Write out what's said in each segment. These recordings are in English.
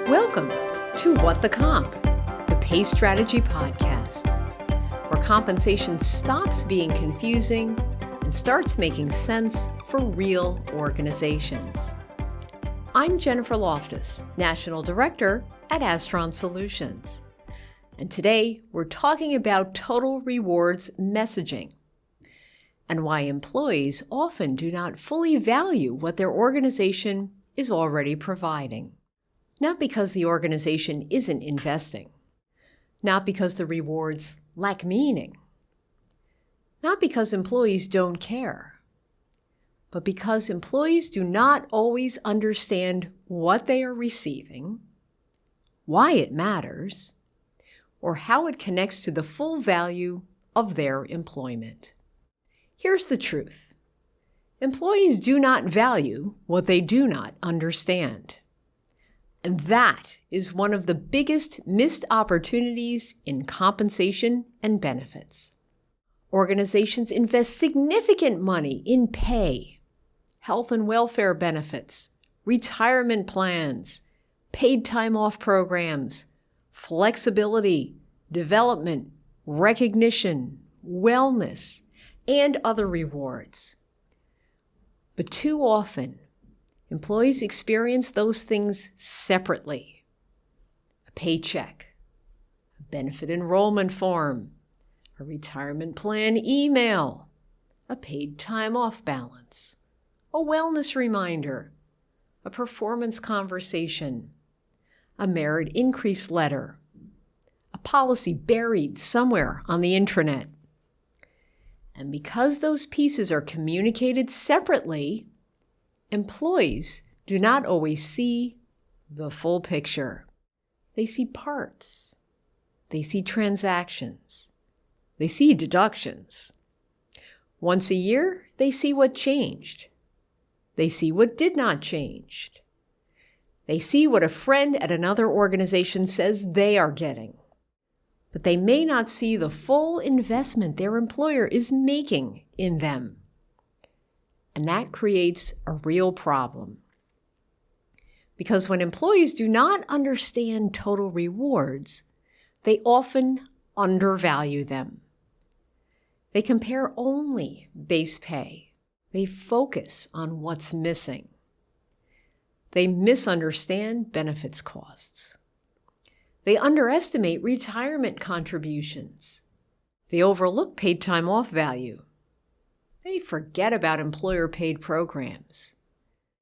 Welcome to What the Comp, the Pay Strategy Podcast, where compensation stops being confusing and starts making sense for real organizations. I'm Jennifer Loftus, National Director at Astron Solutions. And today we're talking about total rewards messaging and why employees often do not fully value what their organization is already providing. Not because the organization isn't investing, not because the rewards lack meaning, not because employees don't care, but because employees do not always understand what they are receiving, why it matters, or how it connects to the full value of their employment. Here's the truth. Employees do not value what they do not understand. And that is one of the biggest missed opportunities in compensation and benefits. Organizations invest significant money in pay, health and welfare benefits, retirement plans, paid time off programs, flexibility, development, recognition, wellness, and other rewards. But too often, employees experience those things separately. A paycheck, a benefit enrollment form, a retirement plan email, a paid time off balance, a wellness reminder, a performance conversation, a merit increase letter, a policy buried somewhere on the intranet. And because those pieces are communicated separately, employees do not always see the full picture. They see parts. They see transactions. They see deductions. Once a year, they see what changed. They see what did not change. They see what a friend at another organization says they are getting. But they may not see the full investment their employer is making in them. And that creates a real problem. Because when employees do not understand total rewards, they often undervalue them. They compare only base pay. They focus on what's missing. They misunderstand benefits costs. They underestimate retirement contributions. They overlook paid time off value. They forget about employer-paid programs.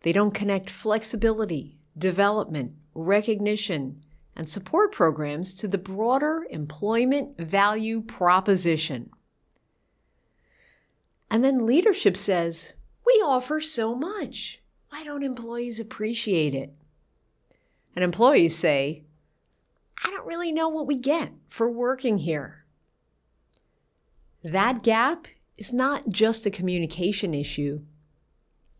They don't connect flexibility, development, recognition, and support programs to the broader employment value proposition. And then leadership says, "We offer so much. Why don't employees appreciate it?" And employees say, "I don't really know what we get for working here." That gap is not just a communication issue,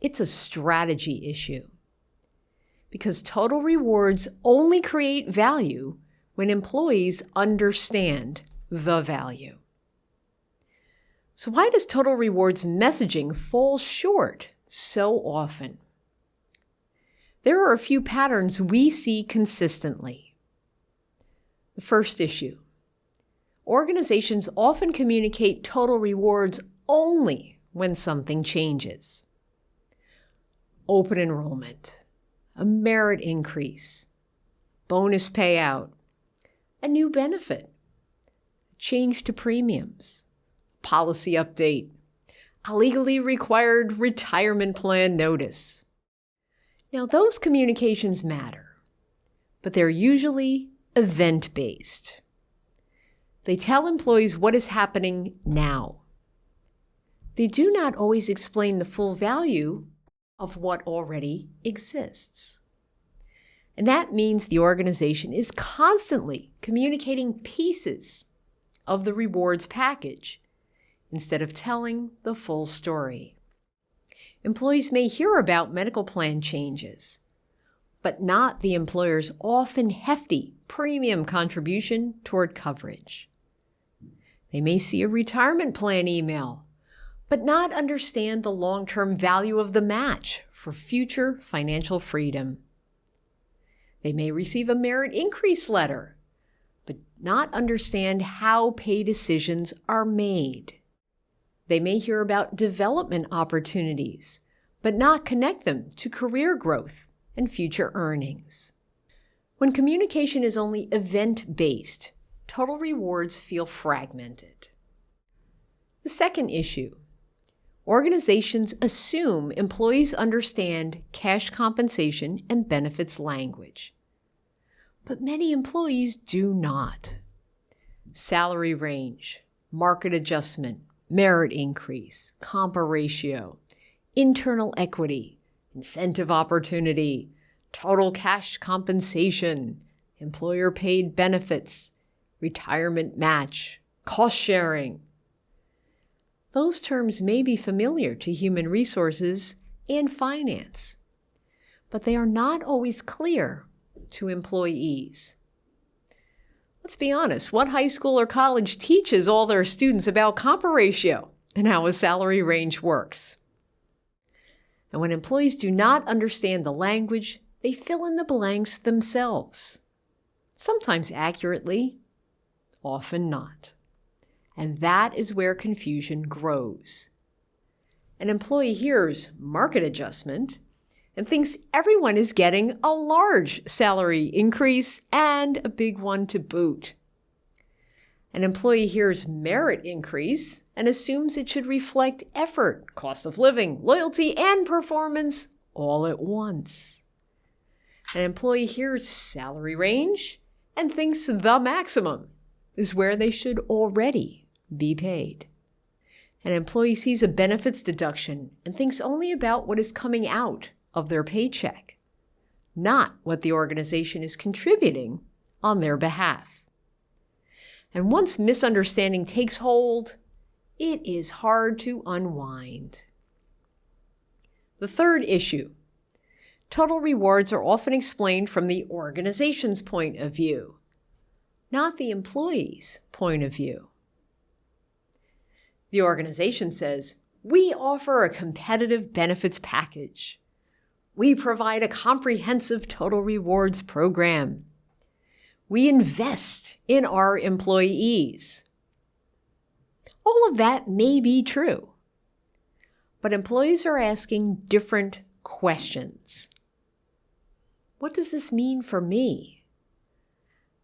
it's a strategy issue. Because total rewards only create value when employees understand the value. So why does total rewards messaging fall short so often? There are a few patterns we see consistently. The first issue. Organizations often communicate total rewards only when something changes. Open enrollment, a merit increase, bonus payout, a new benefit, a change to premiums, policy update, a legally required retirement plan notice. Now, those communications matter, but they're usually event-based. They tell employees what is happening now. They do not always explain the full value of what already exists. And that means the organization is constantly communicating pieces of the rewards package instead of telling the full story. Employees may hear about medical plan changes, but not the employer's often hefty premium contribution toward coverage. They may see a retirement plan email, but not understand the long-term value of the match for future financial freedom. They may receive a merit increase letter, but not understand how pay decisions are made. They may hear about development opportunities, but not connect them to career growth and future earnings. When communication is only event-based, total rewards feel fragmented. The second issue: organizations assume employees understand cash compensation and benefits language, but many employees do not. Salary range, market adjustment, merit increase, compa ratio, internal equity, incentive opportunity, total cash compensation, employer-paid benefits, retirement match, cost sharing. Those terms may be familiar to human resources and finance, but they are not always clear to employees. Let's be honest, what high school or college teaches all their students about compa ratio and how a salary range works? And when employees do not understand the language, they fill in the blanks themselves. Sometimes accurately, often not. And that is where confusion grows. An employee hears market adjustment and thinks everyone is getting a large salary increase and a big one to boot. An employee hears merit increase and assumes it should reflect effort, cost of living, loyalty, and performance all at once. An employee hears salary range and thinks the maximum is where they should already be paid. An employee sees a benefits deduction and thinks only about what is coming out of their paycheck, not what the organization is contributing on their behalf. And once misunderstanding takes hold, it is hard to unwind. The third issue: total rewards are often explained from the organization's point of view, not the employee's point of view. The organization says, "We offer a competitive benefits package. We provide a comprehensive total rewards program. We invest in our employees." All of that may be true, but employees are asking different questions. What does this mean for me?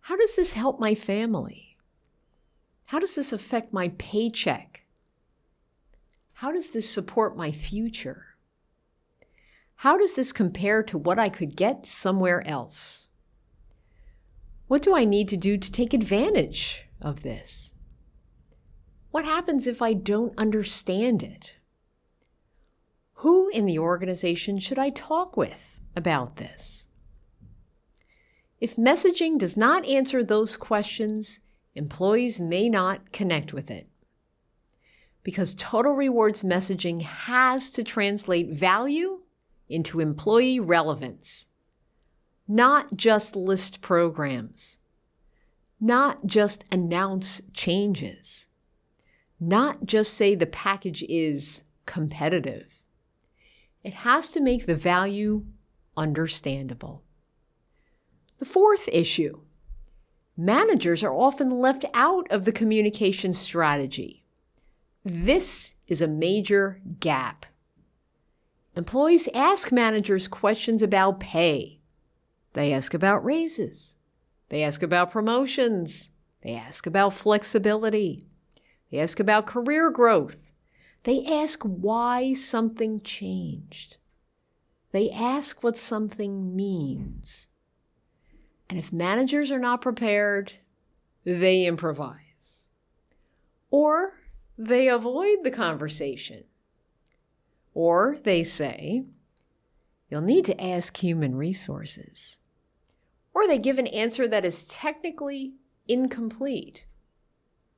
How does this help my family? How does this affect my paycheck? How does this support my future? How does this compare to what I could get somewhere else? What do I need to do to take advantage of this? What happens if I don't understand it? Who in the organization should I talk with about this? If messaging does not answer those questions, employees may not connect with it. Because total rewards messaging has to translate value into employee relevance, not just list programs, not just announce changes, not just say the package is competitive. It has to make the value understandable. The fourth issue: managers are often left out of the communication strategy. This is a major gap. Employees ask managers questions about pay. They ask about raises. They ask about promotions. They ask about flexibility. They ask about career growth. They ask why something changed. They ask what something means. And if managers are not prepared, they improvise. Or they avoid the conversation. Or they say, "You'll need to ask human resources." Or they give an answer that is technically incomplete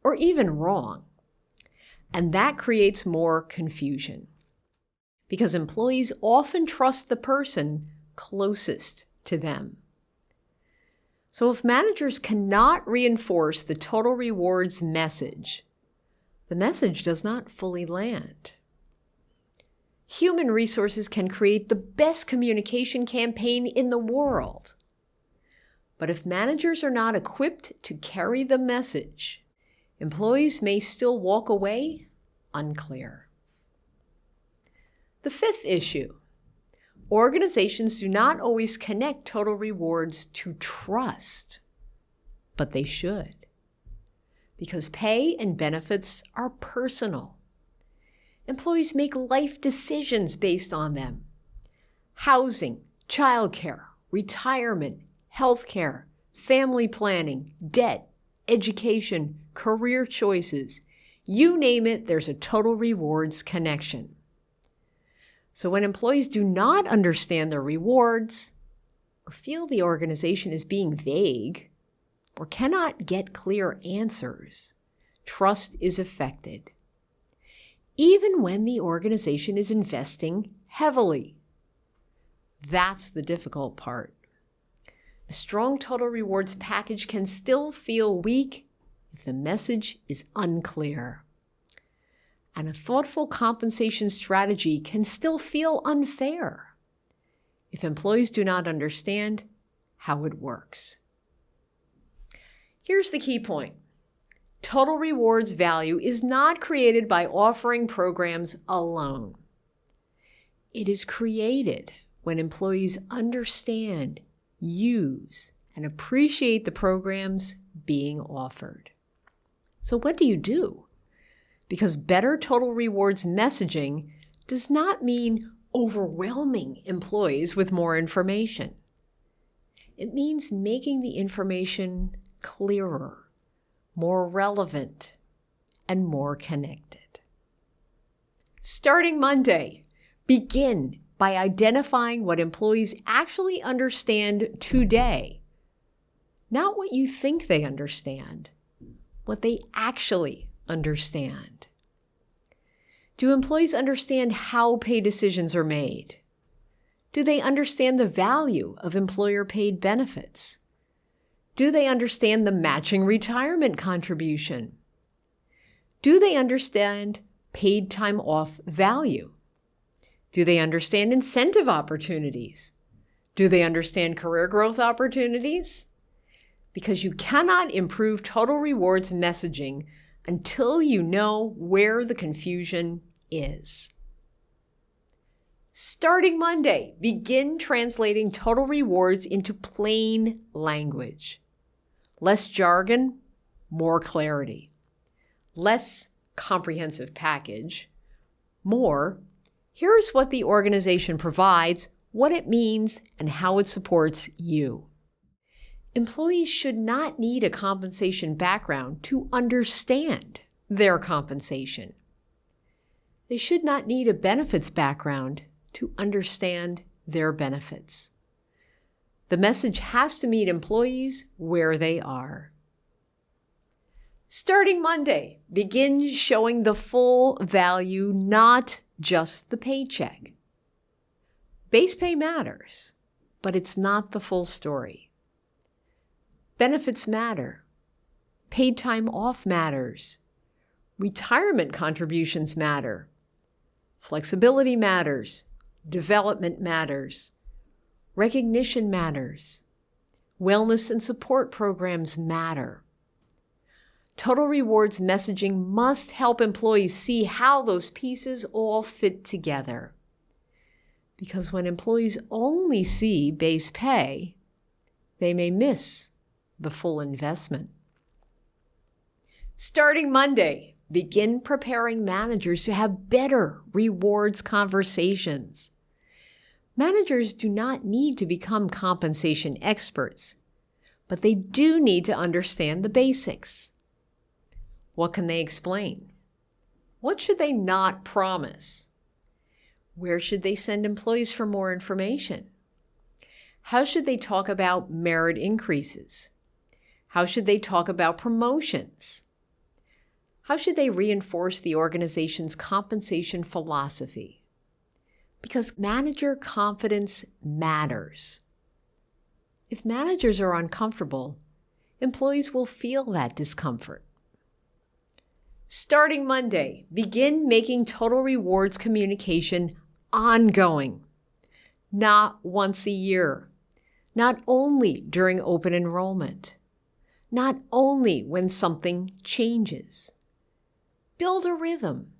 or even wrong. And that creates more confusion because employees often trust the person closest to them. So if managers cannot reinforce the total rewards message, the message does not fully land. Human resources can create the best communication campaign in the world, But if managers are not equipped to carry the message, employees may still walk away unclear. The fifth issue: organizations do not always connect total rewards to trust, but they should, because pay and benefits are personal. Employees make life decisions based on them. Housing, childcare, retirement, healthcare, family planning, debt, education, career choices. You name it, there's a total rewards connection. So when employees do not understand their rewards, or feel the organization is being vague, or cannot get clear answers, trust is affected, even when the organization is investing heavily. That's the difficult part. A strong total rewards package can still feel weak if the message is unclear. And a thoughtful compensation strategy can still feel unfair if employees do not understand how it works. Here's the key point. Total rewards value is not created by offering programs alone. It is created when employees understand, use, and appreciate the programs being offered. So what do you do? Because better total rewards messaging does not mean overwhelming employees with more information. It means making the information clearer, more relevant, and more connected. Starting Monday, begin by identifying what employees actually understand today. Not what you think they understand, what they actually understand. Do employees understand how pay decisions are made? Do they understand the value of employer-paid benefits? Do they understand the matching retirement contribution? Do they understand paid time off value? Do they understand incentive opportunities? Do they understand career growth opportunities? Because you cannot improve total rewards messaging until you know where the confusion is. Starting Monday, begin translating total rewards into plain language. Less jargon, more clarity. Less comprehensive package, more, here's what the organization provides, what it means, and how it supports you. Employees should not need a compensation background to understand their compensation. They should not need a benefits background to understand their benefits. The message has to meet employees where they are. Starting Monday, begin showing the full value, not just the paycheck. Base pay matters, but it's not the full story. Benefits matter. Paid time off matters. Retirement contributions matter. Flexibility matters. Development matters. Recognition matters. Wellness and support programs matter. Total rewards messaging must help employees see how those pieces all fit together. Because when employees only see base pay, they may miss the full investment. Starting Monday, begin preparing managers to have better rewards conversations. Managers do not need to become compensation experts, but they do need to understand the basics. What can they explain? What should they not promise? Where should they send employees for more information? How should they talk about merit increases? How should they talk about promotions? How should they reinforce the organization's compensation philosophy? Because manager confidence matters. If managers are uncomfortable, employees will feel that discomfort. Starting Monday, begin making total rewards communication ongoing, not once a year, not only during open enrollment, not only when something changes. Build a rhythm.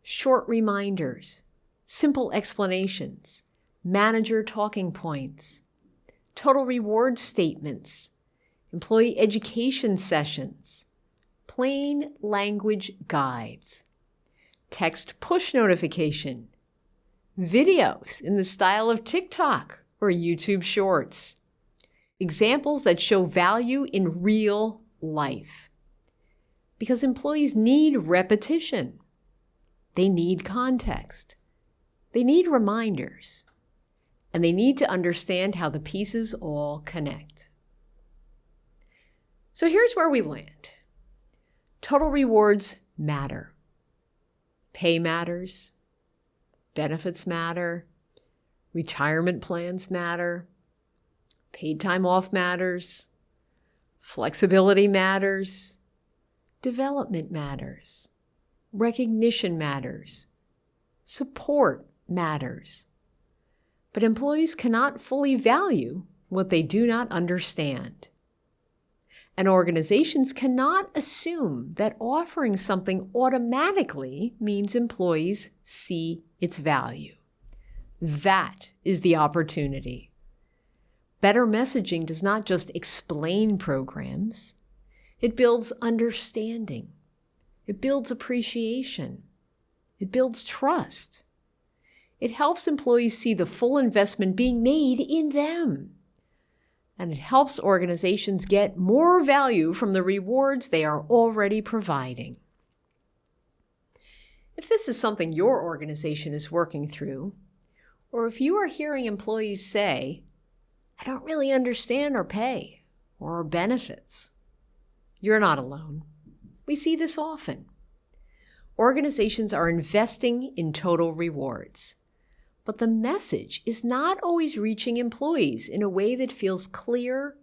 Short reminders, simple explanations, manager talking points, total reward statements, employee education sessions, plain language guides, text push notification, videos in the style of TikTok or YouTube Shorts, examples that show value in real life. Because employees need repetition. They need context. They need reminders. And they need to understand how the pieces all connect. So here's where we land. Total rewards matter. Pay matters. Benefits matter. Retirement plans matter. Paid time off matters. Flexibility matters. Development matters. Recognition matters. Support matters. But employees cannot fully value what they do not understand. And organizations cannot assume that offering something automatically means employees see its value. That is the opportunity. Better messaging does not just explain programs. It builds understanding. It builds appreciation. It builds trust. It helps employees see the full investment being made in them. And it helps organizations get more value from the rewards they are already providing. If this is something your organization is working through, or if you are hearing employees say, "I don't really understand our pay or our benefits," you're not alone. We see this often. Organizations are investing in total rewards, but the message is not always reaching employees in a way that feels clear,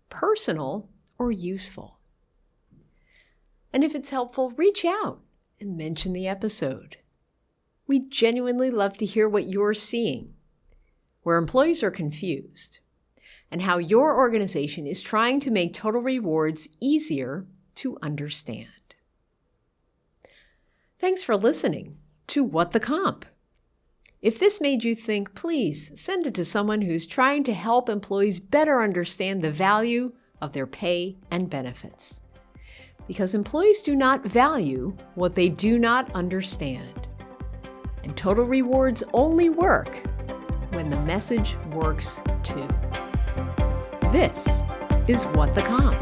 personal, or useful. And if it's helpful, reach out and mention the episode. We genuinely love to hear what you're seeing, where employees are confused, and how your organization is trying to make total rewards easier to understand. Thanks for listening to What the Comp. If this made you think, please send it to someone who's trying to help employees better understand the value of their pay and benefits. Because employees do not value what they do not understand. And total rewards only work when the message works too. This is What the Comp.